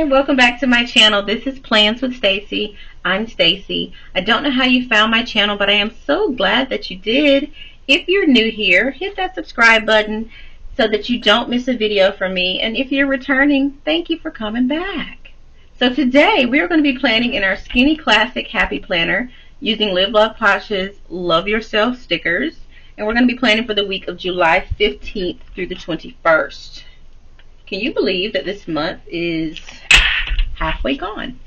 welcome back to my channel. This is Plans with Stacy. I'm Stacy. I don't know how you found my channel, but I am so glad that you did. If you're new here, hit that subscribe button so that you don't miss a video from me. And if you're returning, thank you for coming back. So today we are going to be planning in our Skinny Classic Happy Planner using Love Posh's Love Yourself stickers. And we're going to be planning for the week of July 15th through the 21st. Can you believe that this month is halfway gone?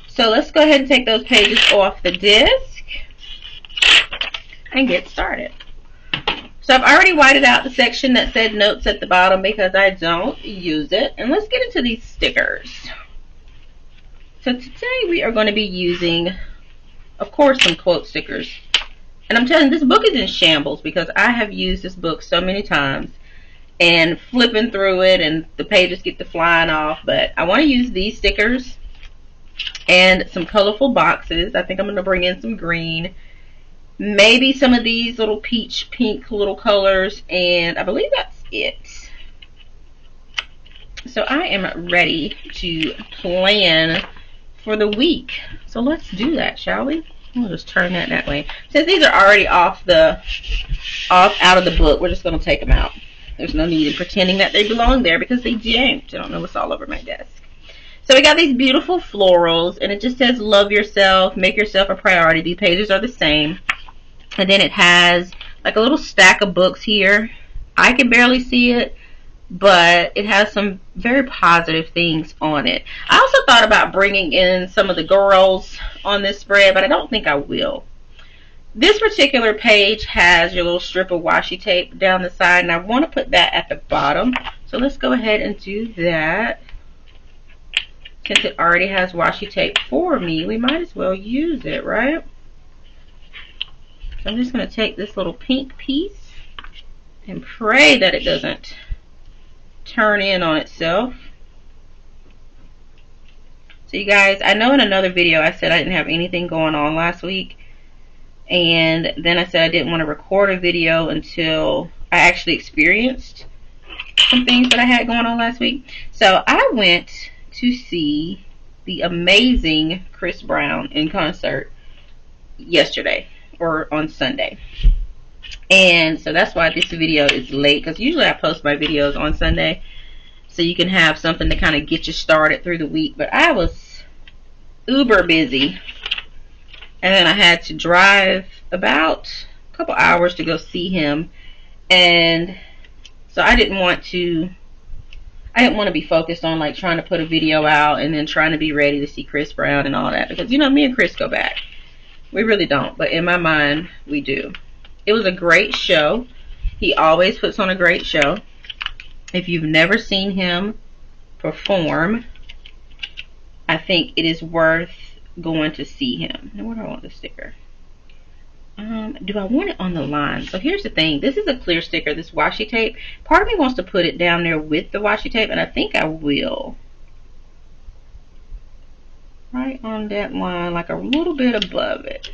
So let's go ahead and take those pages off the disc and get started. So I've already whited out the section that said notes at the bottom because I don't use it. And let's get into these stickers. So today we are going to be using, of course, some quote stickers. And I'm telling you, this book is in shambles because I have used this book so many times. And flipping through it and the pages get to flying off, but I want to use these stickers and some colorful boxes. I think I'm going to bring in some green, maybe some of these little peach pink little colors, and I believe that's it. So I am ready to plan for the week, so let's do that, shall we? We'll just turn that way. Since these are already out of the book, we're just going to take them out. There's no need in pretending that they belong there because they don't. I don't know what's all over my desk. So we got these beautiful florals, and it just says love yourself, make yourself a priority. These pages are the same. And then it has like a little stack of books here. I can barely see it, but it has some very positive things on it. I also thought about bringing in some of the girls on this spread, but I don't think I will. This particular page has your little strip of washi tape down the side, and I want to put that at the bottom. So let's go ahead and do that. Since it already has washi tape for me, we might as well use it, right? So I'm just going to take this little pink piece and pray that it doesn't turn in on itself. So you guys, I know in another video I said I didn't have anything going on last week. And then I said I didn't want to record a video until I actually experienced some things that I had going on last week. So I went to see the amazing Chris Brown in concert yesterday, or on Sunday. And so that's why this video is late, because usually I post my videos on Sunday so you can have something to kind of get you started through the week. But I was uber busy. And then I had to drive about a couple hours to go see him. And so I didn't want to be focused on like trying to put a video out and then trying to be ready to see Chris Brown and all that. Because, you know, me and Chris go back. We really don't. But in my mind, we do. It was a great show. He always puts on a great show. If you've never seen him perform, I think it is worth going to see him. Now, where do I want the sticker? Do I want it on the line? So here's the thing. This is a clear sticker, this washi tape. Part of me wants to put it down there with the washi tape, and I think I will. Right on that line, like a little bit above it.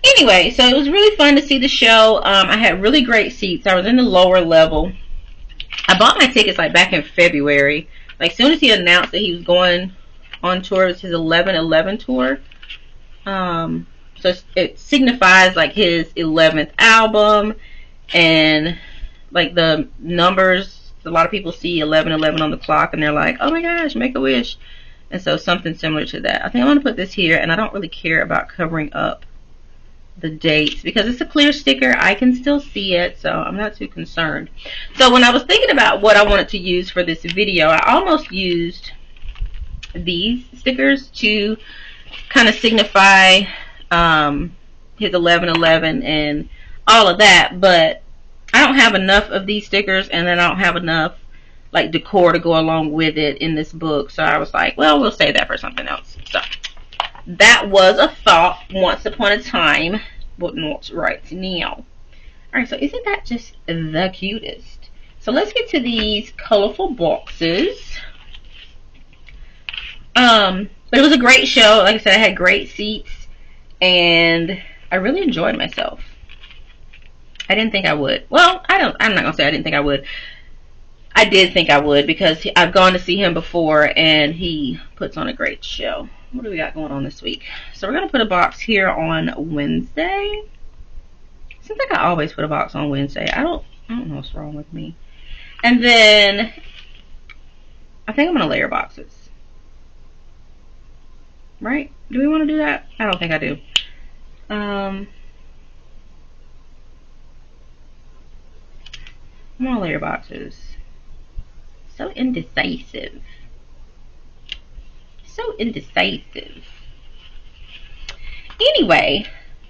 Anyway, so it was really fun to see the show. I had really great seats. I was in the lower level. I bought my tickets like back in February. Like as soon as he announced that he was going on tour, it was his 11/11 tour. So it signifies like his 11th album, and like the numbers. A lot of people see 11/11 on the clock and they're like, oh my gosh, make a wish. And so something similar to that. I think I'm going to put this here, and I don't really care about covering up the dates because it's a clear sticker. I can still see it, so I'm not too concerned. So when I was thinking about what I wanted to use for this video, I almost used these stickers to kind of signify his 11/11 and all of that, but I don't have enough of these stickers, and then I don't have enough like decor to go along with it in this book. So I was like, well, we'll save that for something else. So that was a thought once upon a time, but not right now. Alright, so isn't that just the cutest? So let's get to these colorful boxes. But it was a great show. Like I said, I had great seats, and I really enjoyed myself. I didn't think I would. Well, I'm not gonna say I didn't think I would. I did think I would because I've gone to see him before and he puts on a great show. What do we got going on this week? So we're going to put a box here on Wednesday. Seems like I always put a box on Wednesday. I don't know what's wrong with me. And then I think I'm going to layer boxes. Right? Do we want to do that? I don't think I do. I'm going to layer boxes. So indecisive. So indecisive. Anyway,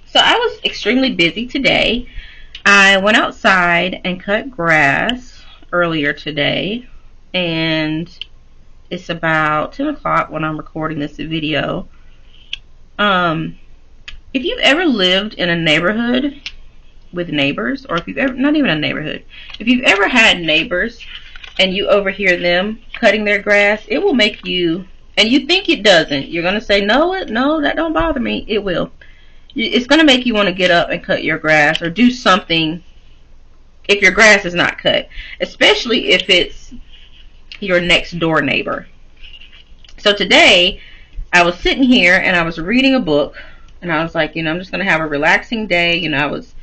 so I was extremely busy today. I went outside and cut grass earlier today. And it's about 10 o'clock when I'm recording this video. If you've ever lived in a neighborhood with neighbors, or if you've ever, not even a neighborhood, if you've ever had neighbors and you overhear them cutting their grass, it will make you, and you think it doesn't, you're going to say, no, that don't bother me. It will. It's going to make you want to get up and cut your grass or do something if your grass is not cut, especially if it's your next door neighbor. So today I was sitting here and I was reading a book and I was like, I'm just going to have a relaxing day. I was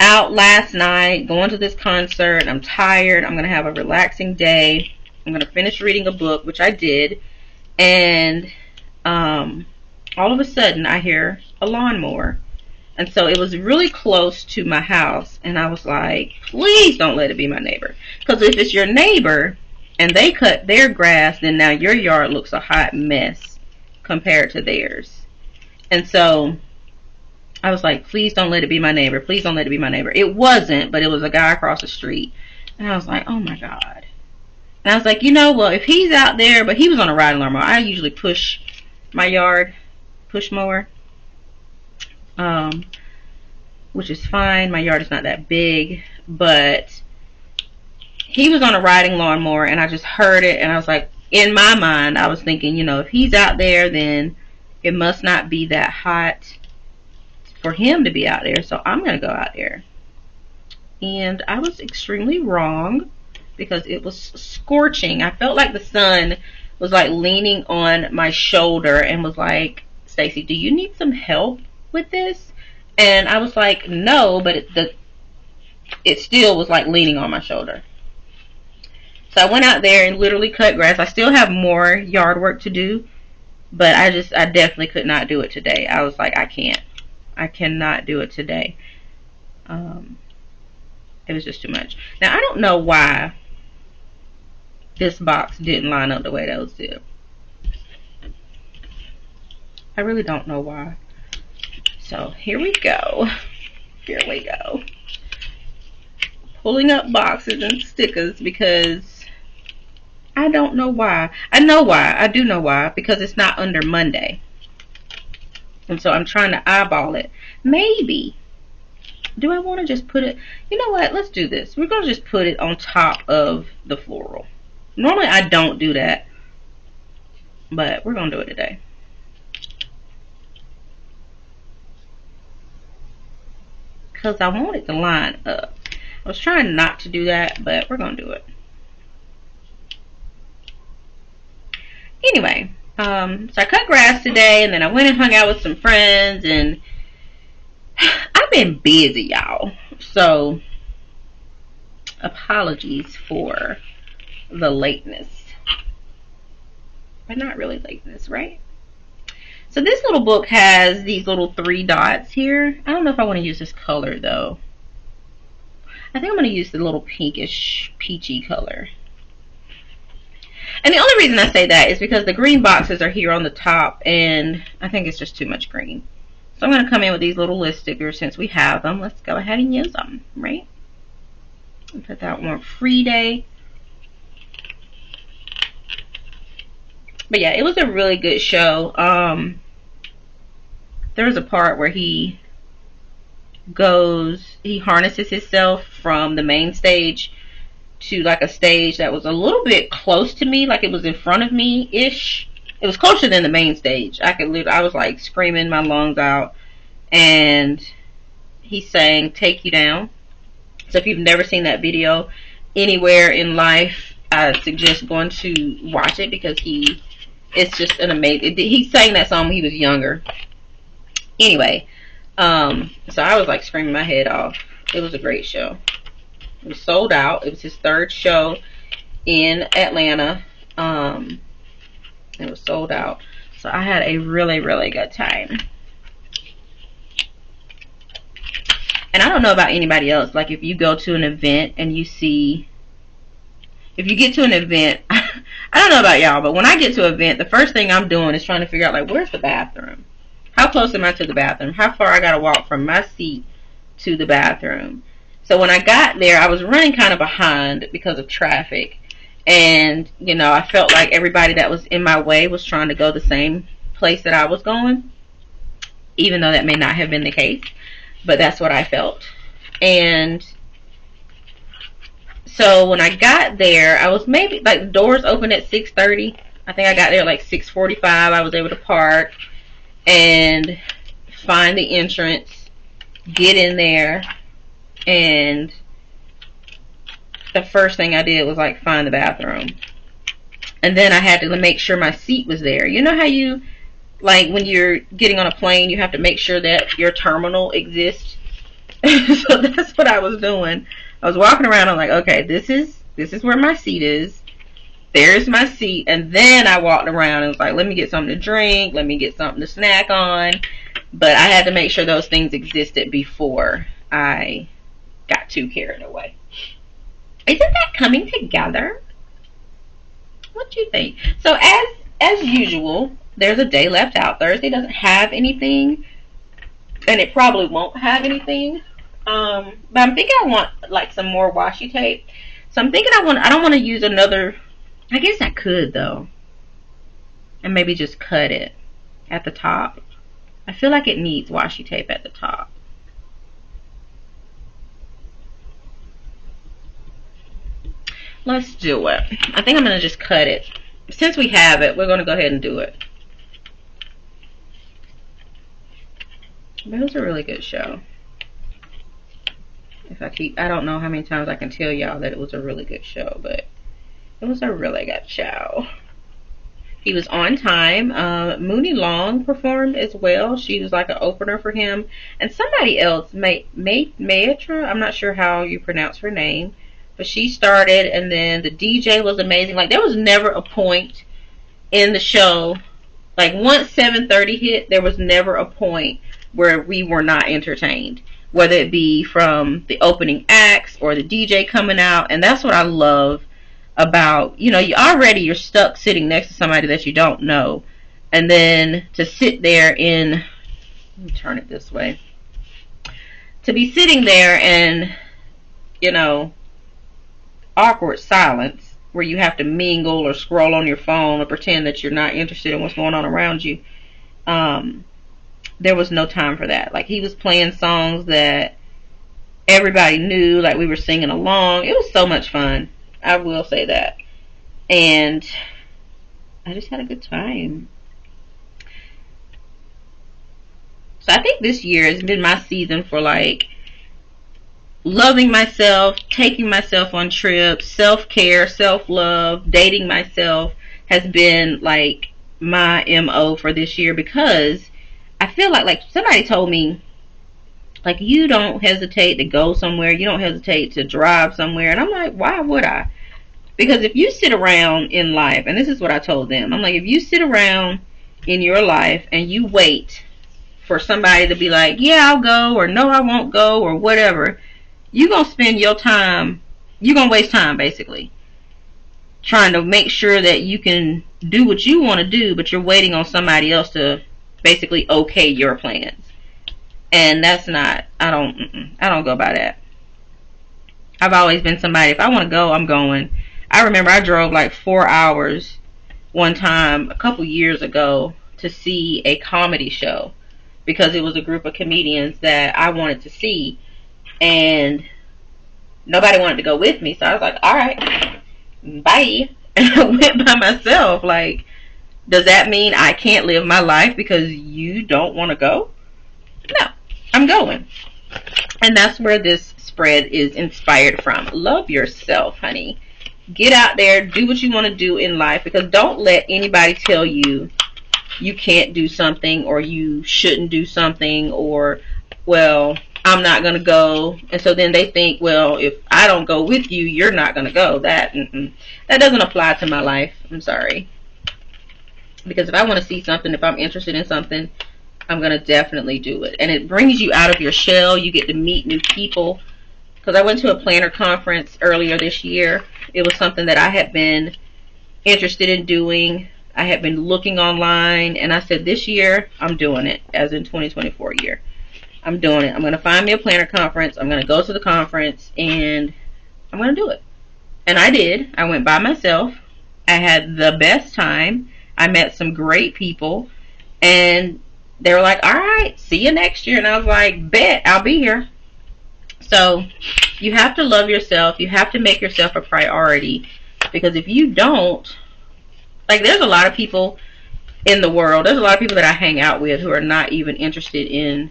out last night going to this concert. I'm tired. I'm going to have a relaxing day. I'm going to finish reading a book, which I did. And all of a sudden I hear a lawnmower. And so it was really close to my house. And I was like, please don't let it be my neighbor. Because if it's your neighbor and they cut their grass, then now your yard looks a hot mess compared to theirs. And so I was like, please don't let it be my neighbor. Please don't let it be my neighbor. It wasn't, but it was a guy across the street. And I was like, oh my God. And I was like, well, if he's out there, but he was on a riding lawnmower. I usually push my yard, push mower, which is fine. My yard is not that big, but he was on a riding lawnmower and I just heard it. And I was like, in my mind, I was thinking, if he's out there, then it must not be that hot for him to be out there, so I'm going to go out there. And I was extremely wrong because it was scorching. I felt like the sun was like leaning on my shoulder and was like, Stacy, do you need some help with this? And I was like, no, but it still was like leaning on my shoulder. So I went out there and literally cut grass. I still have more yard work to do, but I definitely could not do it today. I was like, I cannot do it today. It was just too much. Now, I don't know why this box didn't line up the way those did. I really don't know why. So, here we go. Here we go. Pulling up boxes and stickers because I don't know why. I know why. I do know why. Because it's not under Monday. And so I'm trying to eyeball it. Maybe. Do I want to just put it? You know what? Let's do this. We're going to just put it on top of the floral. Normally I don't do that. But we're going to do it today. Because I want it to line up. I was trying not to do that, but we're going to do it. Anyway. So I cut grass today, and then I went and hung out with some friends, and I've been busy, y'all. So, apologies for the lateness. But not really lateness, right? So this little book has these little 3 dots here. I don't know if I want to use this color, though. I think I'm going to use the little pinkish, peachy color. And the only reason I say that is because the green boxes are here on the top, and I think it's just too much green. So I'm going to come in with these little list stickers since we have them. Let's go ahead and use them, right? And put that one free day. But yeah, it was a really good show. There was a part where he harnesses himself from the main stage to like a stage that was a little bit close to me, like it was in front of me ish. It was closer than the main stage. I was like screaming my lungs out, and he sang "Take You Down." So if you've never seen that video, anywhere in life I suggest going to watch it because it's just an amazing. He sang that song when he was younger. Anyway, so I was like screaming my head off. It was a great show. It was sold out. It was his third show in Atlanta. It was sold out. So I had a really, really good time. And I don't know about anybody else. Like if you go to an event and you see, if you get to an event, I don't know about y'all, but when I get to an event, the first thing I'm doing is trying to figure out like, where's the bathroom? How close am I to the bathroom? How far I gotta walk from my seat to the bathroom? So when I got there, I was running kind of behind because of traffic. And, you know, I felt like everybody that was in my way was trying to go the same place that I was going. Even though that may not have been the case. But that's what I felt. And so when I got there, I was maybe, like, the doors opened at 6:30. I think I got there at like 6:45. I was able to park and find the entrance, get in there, and the first thing I did was like find the bathroom. And then I had to make sure my seat was there. You know how you, like when you're getting on a plane, you have to make sure that your terminal exists. So that's what I was doing. I was walking around, I'm like, okay, this is where my seat is. There's my seat. And then I walked around and was like, let me get something to drink, let me get something to snack on. But I had to make sure those things existed before I got too carried away. Isn't that coming together? What do you think? So as usual, there's a day left out. Thursday doesn't have anything, and it probably won't have anything. But I'm thinking I want like some more washi tape. So I'm thinking I don't want to use another. I guess I could though, and maybe just cut it at the top. I feel like it needs washi tape at the top. Let's do it. I think I'm going to just cut it. Since we have it, we're going to go ahead and do it. But it was a really good show. I don't know how many times I can tell y'all that it was a really good show, but it was a really good show. He was on time. Mooney Long performed as well. She was like an opener for him. And somebody else, Maetra, I'm not sure how you pronounce her name. But she started, and then the DJ was amazing. Like, there was never a point in the show. Like, once 7:30 hit, there was never a point where we were not entertained. Whether it be from the opening acts or the DJ coming out. And that's what I love about, you know, you're stuck sitting next to somebody that you don't know. And then to sit there in, let me turn it this way. To be sitting there and, you know, awkward silence where you have to mingle or scroll on your phone or pretend that you're not interested in what's going on around you. There was no time for that. Like, he was playing songs that everybody knew, like we were singing along. It was so much fun. I will say that. And I just had a good time. So I think this year has been my season for like loving myself, taking myself on trips, self-care, self-love, dating myself has been like my MO for this year, because I feel like somebody told me, like, you don't hesitate to go somewhere, you don't hesitate to drive somewhere. And I'm like, why would I? Because if you sit around in life, and this is what I told them, I'm like, if you sit around in your life and you wait for somebody to be like, yeah, I'll go, or no, I won't go, or whatever, you're going to spend your time, you're going to waste time basically trying to make sure that you can do what you want to do, but you're waiting on somebody else to basically okay your plans. And that's not, I don't go by that. I've always been somebody, if I want to go, I'm going. I remember I drove like 4 hours one time a couple years ago to see a comedy show because it was a group of comedians that I wanted to see, and nobody wanted to go with me. So I was like, alright, bye. And I went by myself. Like, does that mean I can't live my life because you don't want to go? No, I'm going. And that's where this spread is inspired from. Love yourself, honey. Get out there, do what you want to do in life, because don't let anybody tell you you can't do something or you shouldn't do something, or, well, I'm not going to go. And so then they think, well, if I don't go with you, you're not going to go. That doesn't apply to my life. I'm sorry. Because if I want to see something, if I'm interested in something, I'm going to definitely do it. And it brings you out of your shell. You get to meet new people. Because I went to a planner conference earlier this year. It was something that I had been interested in doing. I had been looking online, and I said, this year, I'm doing it, as in 2024 year. I'm doing it. I'm going to find me a planner conference. I'm going to go to the conference, and I'm going to do it. And I did. I went by myself. I had the best time. I met some great people, and they were like, all right, see you next year. And I was like, bet, I'll be here. So you have to love yourself. You have to make yourself a priority, because if you don't, like, there's a lot of people in the world, there's a lot of people that I hang out with who are not even interested in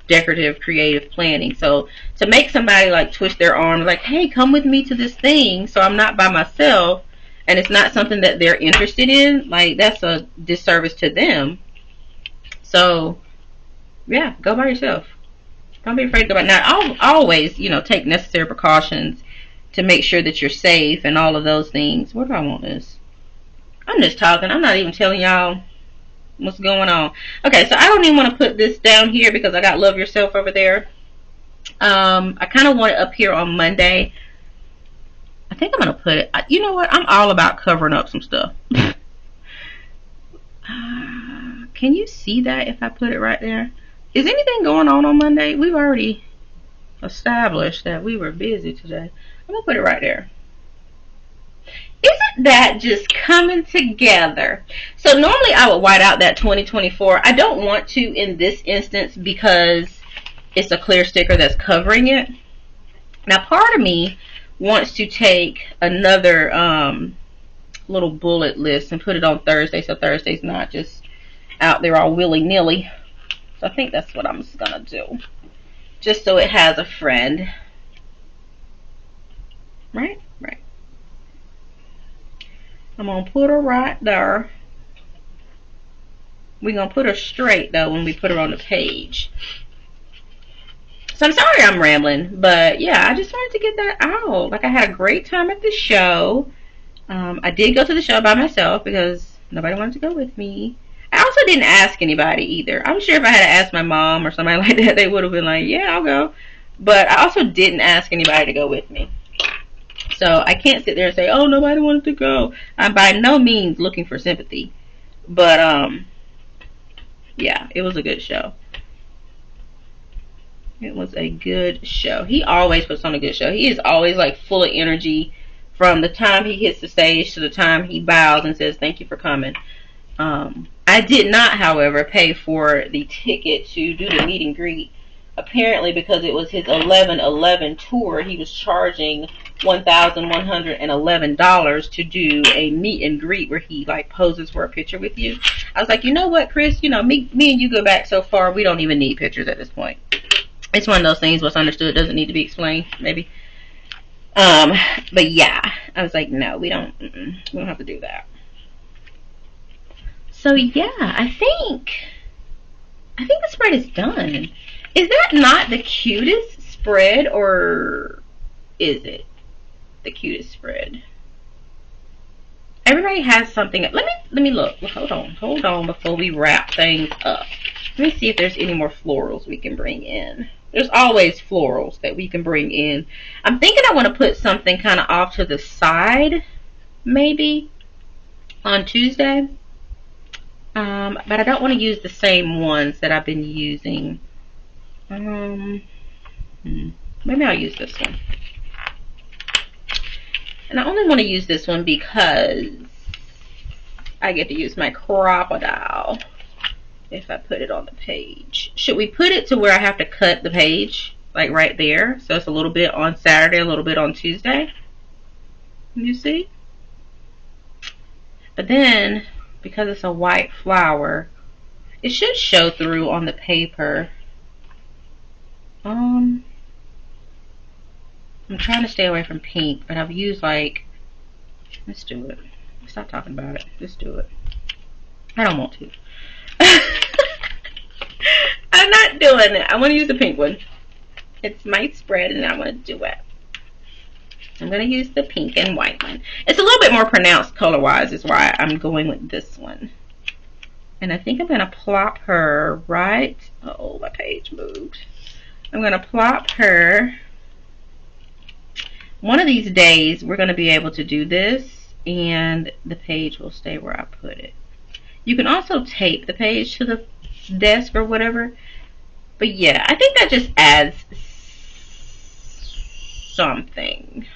decorative creative planning. So to make somebody like twist their arm, like, hey, come with me to this thing so I'm not by myself, and it's not something that they're interested in, like, that's a disservice to them. So yeah, go by yourself. Don't be afraid to go by. Now, I'll always, take necessary precautions to make sure that you're safe and all of those things. Where do I want this? I'm just talking. I'm not even telling y'all what's going on. Okay, so I don't even want to put this down here because I got Love Yourself over there. I kind of want it up here on Monday. I think I'm going to put it, you know what? I'm all about covering up some stuff. Can you see that if I put it right there? Is anything going on Monday? We've already established that we were busy today. I'm going to put it right there. Isn't that just coming together? So normally I would white out that 2024. I don't want to in this instance because it's a clear sticker that's covering it. Now, part of me wants to take another little bullet list and put it on Thursday, so Thursday's not just out there all willy-nilly. So I think that's what I'm just going to do. Just so it has a friend. Right? Right. I'm going to put her right there. We're going to put her straight, though, when we put her on the page. So I'm sorry I'm rambling, but yeah, I just wanted to get that out. Like, I had a great time at the show. I did go to the show by myself because nobody wanted to go with me. I also didn't ask anybody either. I'm sure if I had asked my mom or somebody like that, they would have been like, yeah, I'll go. But I also didn't ask anybody to go with me. So I can't sit there and say, oh, nobody wanted to go. I'm by no means looking for sympathy. But, yeah, it was a good show. It was a good show. He always puts on a good show. He is always, like, full of energy from the time he hits the stage to the time he bows and says, thank you for coming. I did not, however, pay for the ticket to do the meet and greet. Apparently, because it was his 11/11 tour, he was charging $1,111 to do a meet and greet where he, like, poses for a picture with you. I was like, you know what, Chris? Me and you go back so far, we don't even need pictures at this point. It's one of those things, what's understood doesn't need to be explained, maybe. But yeah, I was like, no, we don't have to do that. So yeah, I think the spread is done. Is that not the cutest spread, or is it the cutest spread? Everybody has something. Let me look. Hold on before we wrap things up. Let me see if there's any more florals we can bring in. There's always florals that we can bring in. I'm thinking I want to put something kind of off to the side, maybe, on Tuesday. But I don't want to use the same ones that I've been using. Maybe I'll use this one. And I only want to use this one because I get to use my crocodile if I put it on the page. Should we put it to where I have to cut the page? Like right there? So it's a little bit on Saturday, a little bit on Tuesday. You see? But then, because it's a white flower, it should show through on the paper. I'm trying to stay away from pink, but I've used like Let's do it. Stop talking about it. Let's do it. I don't want to. I'm not doing it. I want to use the pink one. It's my spread and I want to do it. I'm going to use the pink and white one. It's a little bit more pronounced color-wise is why I'm going with this one. And I think I'm going to plop her right... Oh, my page moved. I'm going to plop her... One of these days, we're going to be able to do this, and the page will stay where I put it. You can also tape the page to the desk or whatever. But yeah, I think that just adds something.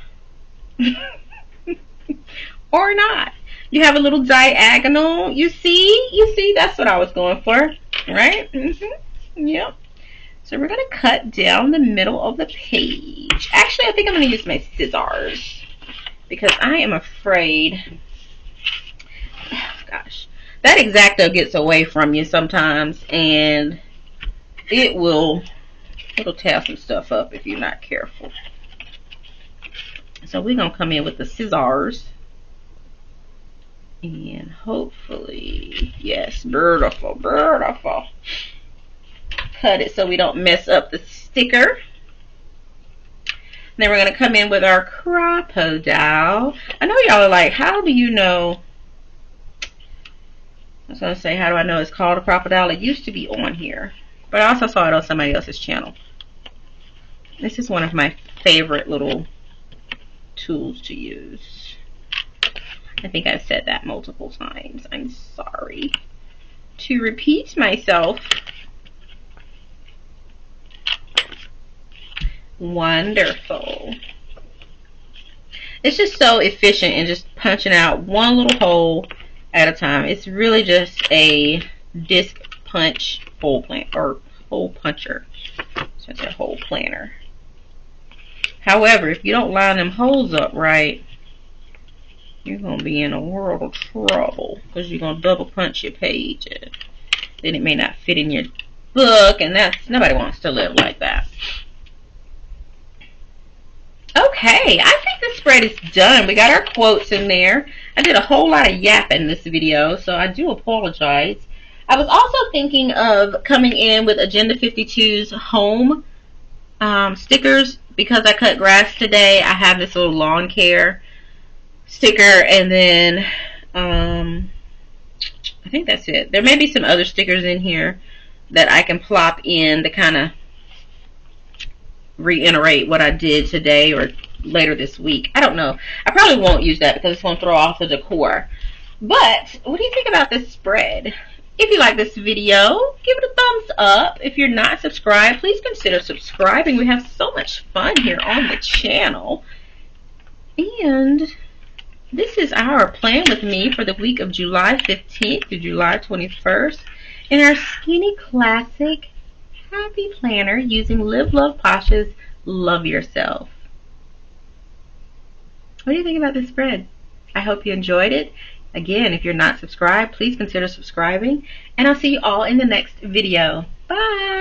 Or not. You have a little diagonal. You see, that's what I was going for, right? Yep. So we're going to cut down the middle of the page. Actually, I think I'm going to use my scissors because I am afraid, oh gosh, that X-Acto gets away from you sometimes, and it'll tear some stuff up if you're not careful. So we're going to come in with the scissors. And hopefully, yes, beautiful, beautiful. Cut it so we don't mess up the sticker. Then we're going to come in with our crocodile. I know y'all are like, how do you know? I was going to say, how do I know it's called a crocodile? It used to be on here. But I also saw it on somebody else's channel. This is one of my favorite little tools to use. I think I've said that multiple times. I'm sorry to repeat myself. Wonderful. It's just so efficient in just punching out one little hole at a time. It's really just a disc punch hole puncher. So it's a hole planner. However, if you don't line them holes up right, you're going to be in a world of trouble because you're going to double punch your page. Then it may not fit in your book, and nobody wants to live like that. Okay, I think the spread is done. We got our quotes in there. I did a whole lot of yapping in this video, so I do apologize. I was also thinking of coming in with Agenda 52's home stickers because I cut grass today. I have this little lawn care sticker, and then I think that's it. There may be some other stickers in here that I can plop in to kind of reiterate what I did today or later this week. I don't know. I probably won't use that because it's going to throw off the decor. But what do you think about this spread? If you like this video, give it a thumbs up. If you're not subscribed, please consider subscribing. We have so much fun here on the channel. And this is our plan with me for the week of July 15th to July 21st in our Skinny Classic Happy Planner using Love Posh's Love Yourself. What do you think about this spread? I hope you enjoyed it. Again, if you're not subscribed, please consider subscribing. And I'll see you all in the next video. Bye!